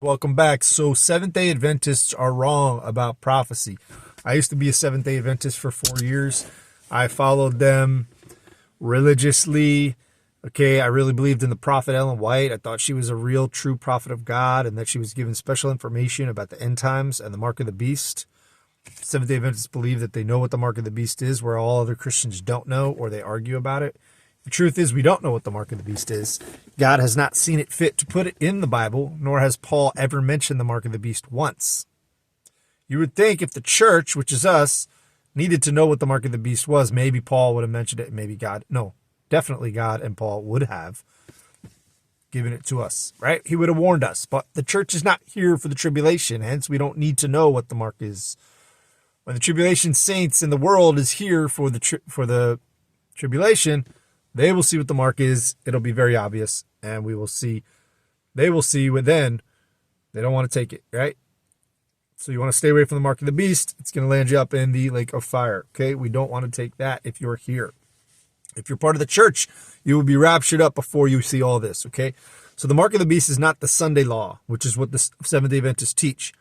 Welcome back. So Seventh-day Adventists are wrong about prophecy. I used to be a Seventh-day Adventist for 4 years. I followed them religiously. Okay, I really believed in the prophet Ellen White. I thought she was a real, true prophet of God and that she was given special information about the end times and the mark of the beast. Seventh-day Adventists believe that they know what the mark of the beast is, where all other Christians don't know or they argue about it. The truth is we don't know what the mark of the beast is. God has not seen it fit to put it in the Bible, nor has Paul ever mentioned the mark of the beast once. You would think if the church, which is us, needed to know what the mark of the beast was, maybe Paul would have mentioned it, maybe God. No, definitely God and Paul would have given it to us, right? He would have warned us. But the church is not here for the tribulation, hence we don't need to know what the mark is. When the tribulation saints in the world is here for the tribulation, they will see what the mark is. It'll be very obvious, and we will see. They will see what then. They don't want to take it, right? So you want to stay away from the mark of the beast. It's going to land you up in the lake of fire, okay? We don't want to take that if you're here. If you're part of the church, you will be raptured up before you see all this, okay? So the mark of the beast is not the Sunday law, which is what the Seventh-day Adventists teach,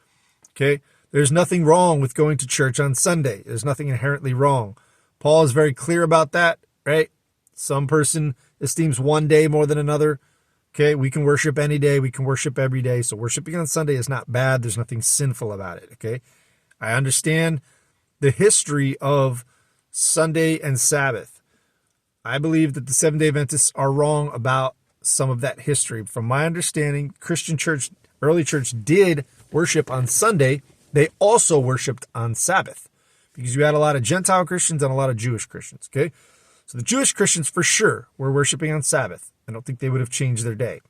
okay? There's nothing wrong with going to church on Sunday. There's nothing inherently wrong. Paul is very clear about that, right? Some person esteems one day more than another. Okay, we can worship any day. We can worship every day. So worshiping on Sunday is not bad. There's nothing sinful about it. Okay, I understand the history of Sunday and Sabbath. I believe that the Seventh-day Adventists are wrong about some of that history. From my understanding, Christian church, early church did worship on Sunday. They also worshiped on Sabbath because you had a lot of Gentile Christians and a lot of Jewish Christians. Okay. So the Jewish Christians for sure were worshiping on Sabbath. I don't think they would have changed their day.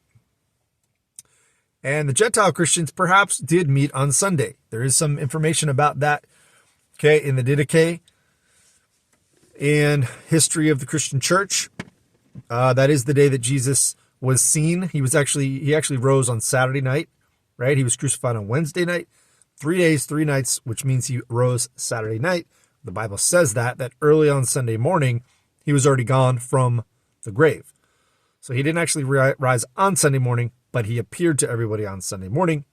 And the Gentile Christians perhaps did meet on Sunday. There is some information about that, okay, in the Didache and history of the Christian church. That is the day that Jesus was seen. He actually rose on Saturday night, right? He was crucified on Wednesday night. 3 days, 3 nights, which means he rose Saturday night. The Bible says that early on Sunday morning, he was already gone from the grave. So he didn't actually rise on Sunday morning, but he appeared to everybody on Sunday morning.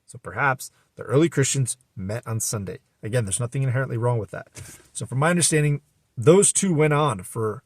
So perhaps the early Christians met on Sunday. Again, there's nothing inherently wrong with that. So from my understanding, those two went on for